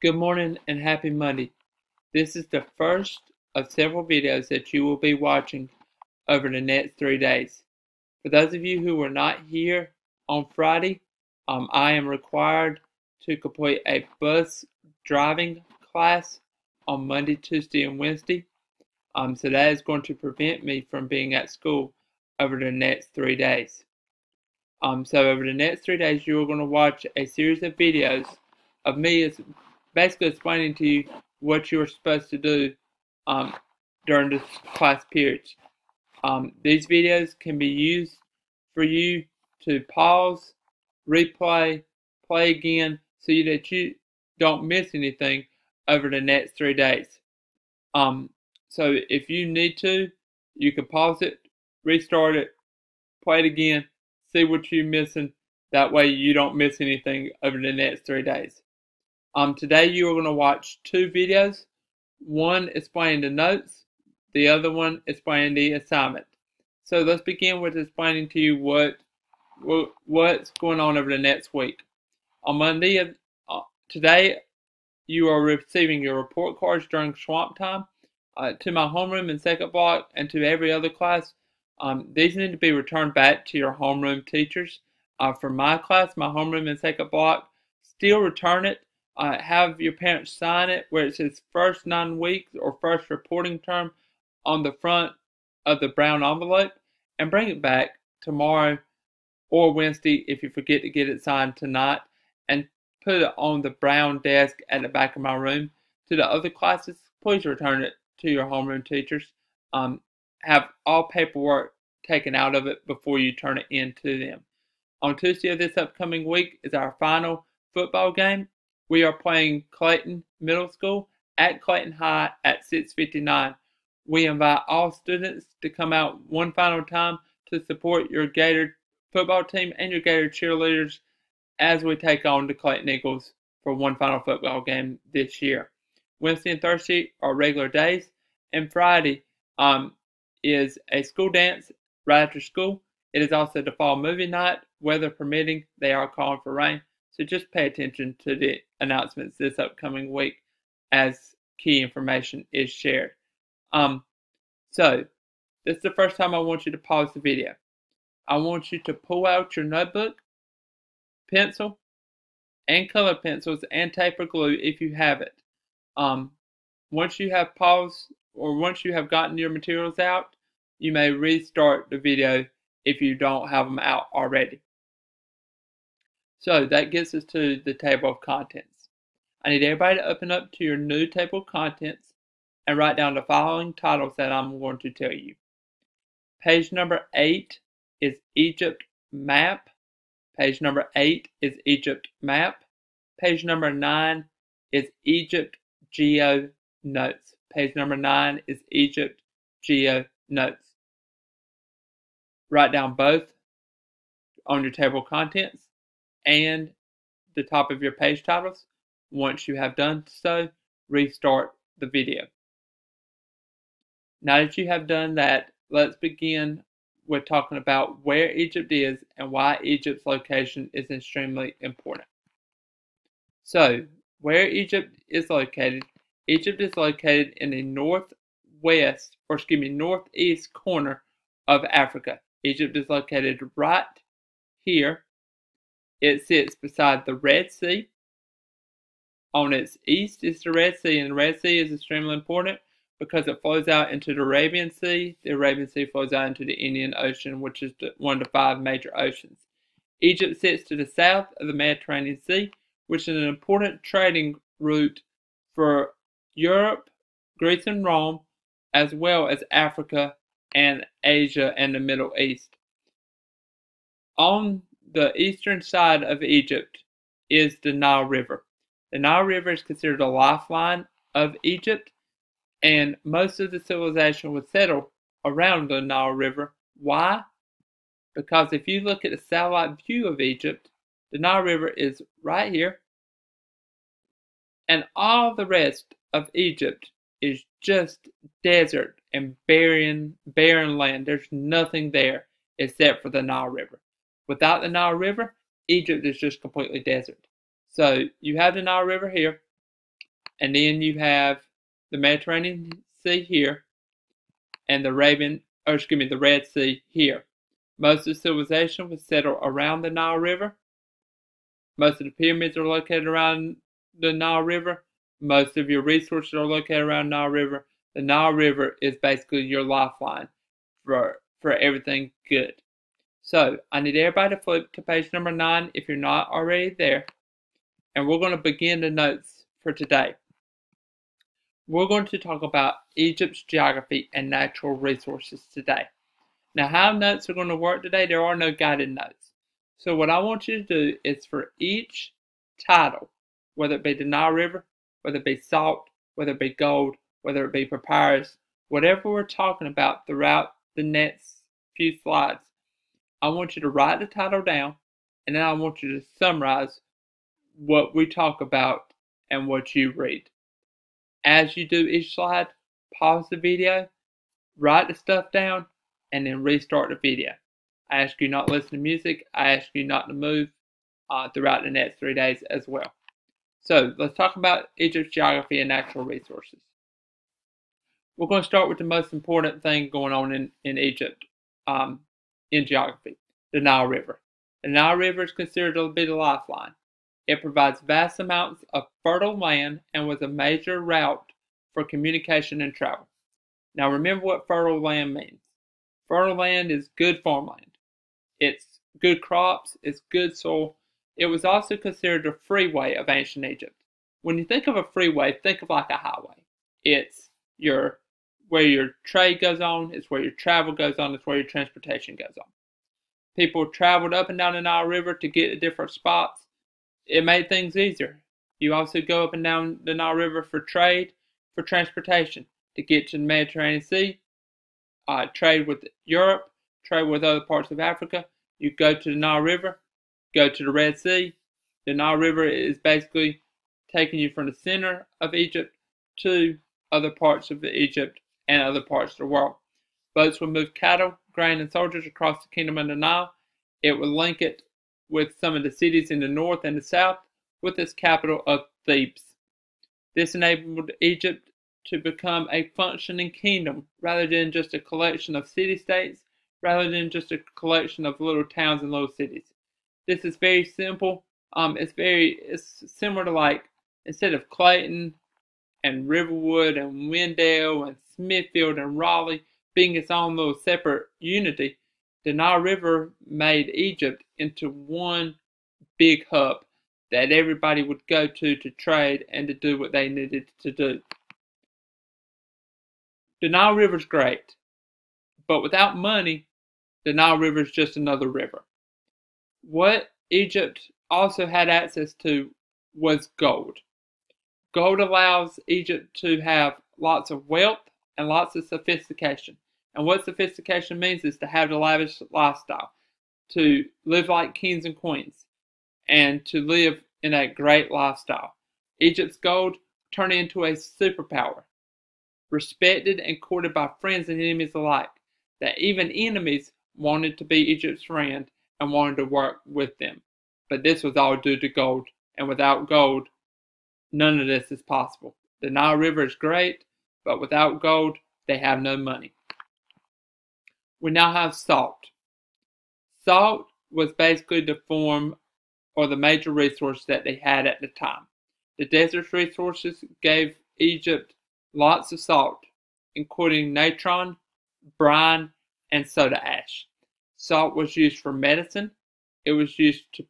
Good morning and happy Monday. This is the first of several videos that you will be watching over the next 3 days. For those of you who were not here on Friday, I am required to complete a bus driving class on Monday, Tuesday, and Wednesday. So that is going to prevent me from being at school over the next 3 days. So over the next 3 days, you are going to watch a series of videos of me basically explaining to you what you're supposed to do during this class periods. These videos can be used for you to pause, replay, play again, so that you don't miss anything over the next 3 days. So if you need to, you can pause it, restart it, play it again, see what you're missing. That way you don't miss anything over the next 3 days. Today you are going to watch 2 videos. One explaining the notes, the other one explaining the assignment. So let's begin with explaining to you what's going on over the next week. On Monday, today, you are receiving your report cards during swamp time. To my homeroom and second block and to every other class, these need to be returned back to your homeroom teachers. For my class, my homeroom and second block, still return it. Have your parents sign it where it says first 9 weeks or first reporting term on the front of the brown envelope, and bring it back tomorrow or Wednesday if you forget to get it signed tonight, and put it on the brown desk at the back of my room. To the other classes, please return it to your homeroom teachers. Have all paperwork taken out of it before you turn it in to them. On Tuesday of this upcoming week is our final football game. We are playing Clayton Middle School at Clayton High at 6:59. We invite all students to come out one final time to support your Gator football team and your Gator cheerleaders as we take on the Clayton Eagles for one final football game this year. Wednesday and Thursday are regular days, and Friday is a school dance right after school. It is also the fall movie night. Weather permitting, they are calling for rain. So just pay attention to the announcements this upcoming week as key information is shared. So this is the first time I want you to pause the video. I want you to pull out your notebook, pencil, and color pencils and tape or glue if you have it. Once you have paused or once you have gotten your materials out, you may restart the video if you don't have them out already. So that gets us to the table of contents. I need everybody to open up to your new table of contents and write down the following titles that I'm going to tell you. Page number 8 is Egypt Map. Page number 8 is Egypt Map. Page number 9 is Egypt Geo Notes. Page number 9 is Egypt Geo Notes. Write down both on your table of contents and the top of your page titles. Once you have done so, restart the video. Now that you have done that, let's begin with talking about where Egypt is and why Egypt's location is extremely important. So, where Egypt is located in the northeast corner of Africa. Egypt is located right here. It sits beside the Red Sea. On its east is the Red Sea, and the Red Sea is extremely important because it flows out into the Arabian Sea. The Arabian Sea flows out into the Indian Ocean, which is one of the 5 major oceans. Egypt sits to the south of the Mediterranean Sea, which is an important trading route for Europe, Greece and Rome, as well as Africa and Asia and the Middle East. On the eastern side of Egypt is the Nile River. The Nile River is considered a lifeline of Egypt, and most of the civilization was settled around the Nile River. Why? Because if you look at a satellite view of Egypt, the Nile River is right here, and all the rest of Egypt is just desert and barren land. There's nothing there except for the Nile River. Without the Nile River, Egypt is just completely desert. So you have the Nile River here. And then you have the Mediterranean Sea here, and the Red Sea here. Most of civilization was settled around the Nile River. Most of the pyramids are located around the Nile River. Most of your resources are located around the Nile River. The Nile River is basically your lifeline for everything good. So I need everybody to flip to page number 9 if you're not already there. And we're going to begin the notes for today. We're going to talk about Egypt's geography and natural resources today. Now, how notes are going to work today, there are no guided notes. So what I want you to do is for each title, whether it be the Nile River, whether it be salt, whether it be gold, whether it be papyrus, whatever we're talking about throughout the next few slides, I want you to write the title down, and then I want you to summarize what we talk about and what you read. As you do each slide, pause the video, write the stuff down, and then restart the video. I ask you not to listen to music. I ask you not to move throughout the next 3 days as well. So let's talk about Egypt's geography and natural resources. We're going to start with the most important thing going on in Egypt in geography, the Nile River. The Nile River is considered to be the lifeline. It provides vast amounts of fertile land and was a major route for communication and travel. Now remember what fertile land means. Fertile land is good farmland. It's good crops, it's good soil. It was also considered a freeway of ancient Egypt. When you think of a freeway, think of like a highway. It's where your trade goes on, it's where your travel goes on, it's where your transportation goes on. People traveled up and down the Nile River to get to different spots. It made things easier. You also go up and down the Nile River for trade, for transportation, to get to the Mediterranean Sea, trade with Europe, trade with other parts of Africa. You go to the Nile River, go to the Red Sea. The Nile River is basically taking you from the center of Egypt to other parts of Egypt and other parts of the world. Boats would move cattle, grain, and soldiers across the kingdom of the Nile. It would link it with some of the cities in the north and the south, with its capital of Thebes. This enabled Egypt to become a functioning kingdom rather than just a collection of city-states, rather than just a collection of little towns and little cities. This is very simple. It's similar to, like, instead of Clayton and Riverwood and Wendell and Smithfield and Raleigh being its own little separate unity, the Nile River made Egypt into one big hub that everybody would go to trade and to do what they needed to do. The Nile River's great, but without money, the Nile River is just another river. What Egypt also had access to was gold. Gold allows Egypt to have lots of wealth and lots of sophistication. And what sophistication means is to have the lavish lifestyle, to live like kings and queens, and to live in a great lifestyle. Egypt's gold turned into a superpower, respected and courted by friends and enemies alike, that even enemies wanted to be Egypt's friend and wanted to work with them. But this was all due to gold, and without gold, none of this is possible. The Nile River is great, but without gold, they have no money. We now have salt. Salt was basically the form or the major resource that they had at the time. The desert resources gave Egypt lots of salt, including natron, brine, and soda ash. Salt was used for medicine. It was used to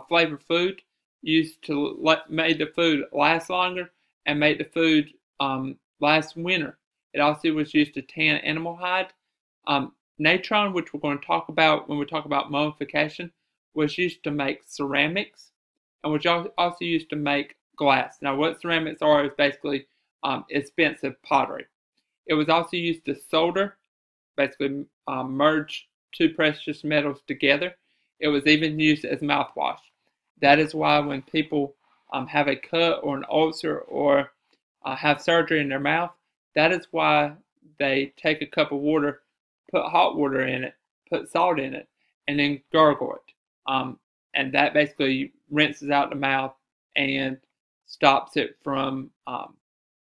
flavor food, used to make the food last longer and make the food last winter. It also was used to tan animal hide. Natron, which we're going to talk about when we talk about mummification, was used to make ceramics and was also used to make glass. Now, what ceramics are is basically expensive pottery. It was also used to solder, basically merge two precious metals together. It was even used as mouthwash. That is why when people have a cut or an ulcer or have surgery in their mouth, that is why they take a cup of water, put hot water in it, put salt in it, and then gargle it. And that basically rinses out the mouth and stops it from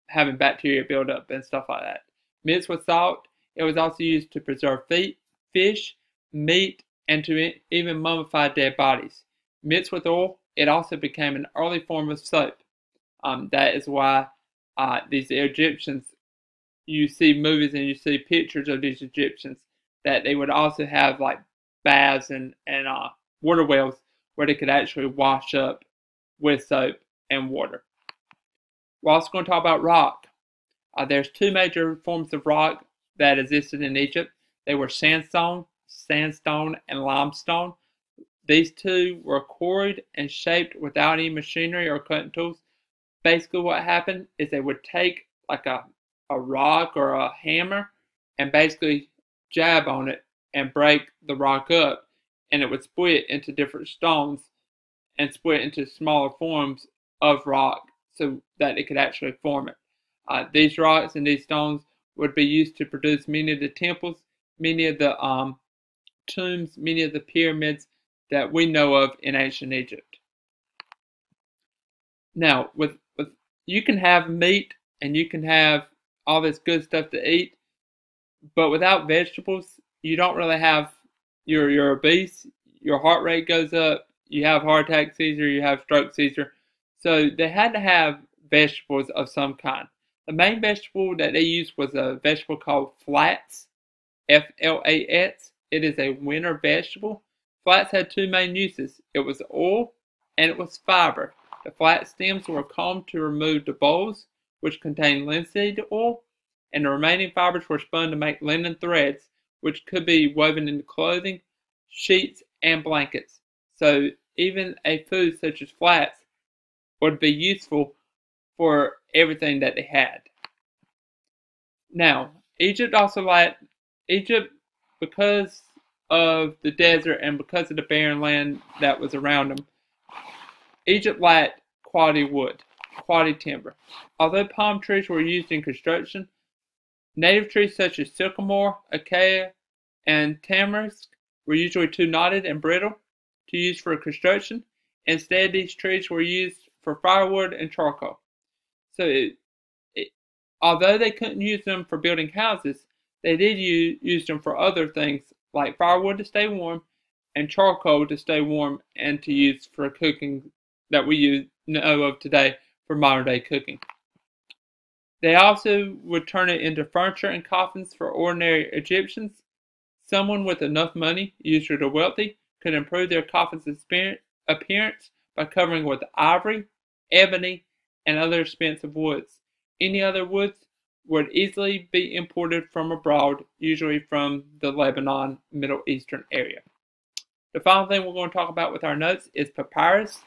having bacteria build up and stuff like that. Mixed with salt, it was also used to preserve fish, meat, and to even mummify dead bodies. Mixed with oil, it also became an early form of soap. That is why these Egyptians, you see movies and you see pictures of these Egyptians, that they would also have like baths and water wells where they could actually wash up with soap and water. We're also going to talk about rock. There's two major forms of rock that existed in Egypt. They were sandstone, and limestone. These two were quarried and shaped without any machinery or cutting tools. Basically what happened is they would take like a rock or a hammer and basically jab on it and break the rock up, and it would split into different stones and split into smaller forms of rock so that it could actually form it. These rocks and these stones would be used to produce many of the temples, many of the tombs, many of the pyramids that we know of in ancient Egypt. Now, with you can have meat and you can have all this good stuff to eat, but without vegetables, you don't really have, you're obese, your heart rate goes up, you have heart attack seizure, you have stroke seizure. So they had to have vegetables of some kind. The main vegetable that they used was a vegetable called flax, F-L-A-X. It is a winter vegetable. Flax had two main uses. It was oil and it was fiber. The flax stems were combed to remove the bolls, which contained linseed oil, and the remaining fibers were spun to make linen threads, which could be woven into clothing, sheets, and blankets. So even a food such as flax would be useful for everything that they had. Now, Egypt, because of the desert and because of the barren land that was around them, Egypt lacked quality wood, quality timber. Although palm trees were used in construction, native trees such as sycamore, acacia, and tamarisk were usually too knotted and brittle to use for construction. Instead, these trees were used for firewood and charcoal. So, although they couldn't use them for building houses, they did use them for other things like firewood to stay warm and charcoal to stay warm and to use for cooking that we know of today for modern day cooking. They also would turn it into furniture and coffins for ordinary Egyptians. Someone with enough money, usually the wealthy, could improve their coffin's appearance by covering with ivory, ebony, and other expensive woods. Any other woods would easily be imported from abroad, usually from the Lebanon, Middle Eastern area. The final thing we're going to talk about with our notes is papyrus.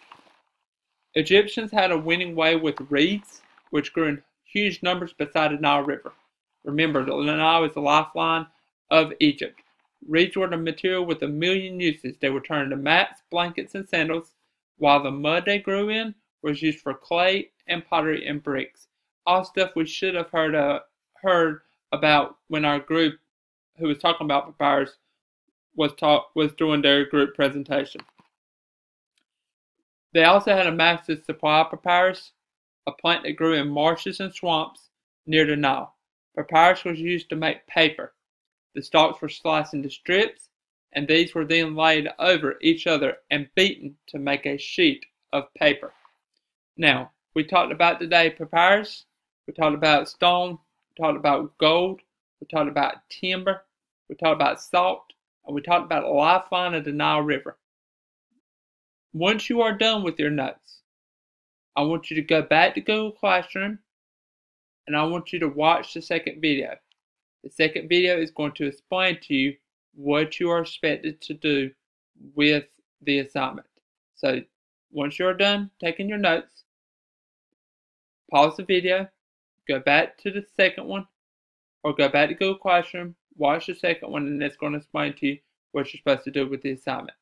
Egyptians had a winning way with reeds, which grew in huge numbers beside the Nile River. Remember, the Nile is the lifeline of Egypt. Reeds were the material with a million uses. They were turned into mats, blankets, and sandals, while the mud they grew in was used for clay and pottery and bricks. All stuff we should have heard about when our group who was talking about papyrus was doing their group presentation. They also had a massive supply of papyrus, a plant that grew in marshes and swamps near the Nile. Papyrus was used to make paper. The stalks were sliced into strips, and these were then laid over each other and beaten to make a sheet of paper. Now, we talked about today papyrus, we talked about stone, we talked about gold, we talked about timber, we talked about salt, and we talked about the lifeline of the Nile River. Once you are done with your notes, I want you to go back to Google Classroom, and I want you to watch the second video. The second video is going to explain to you what you are expected to do with the assignment. So, once you're done taking your notes, pause the video, go back to the second one, or go back to Google Classroom, watch the second one, and it's going to explain to you what you're supposed to do with the assignment.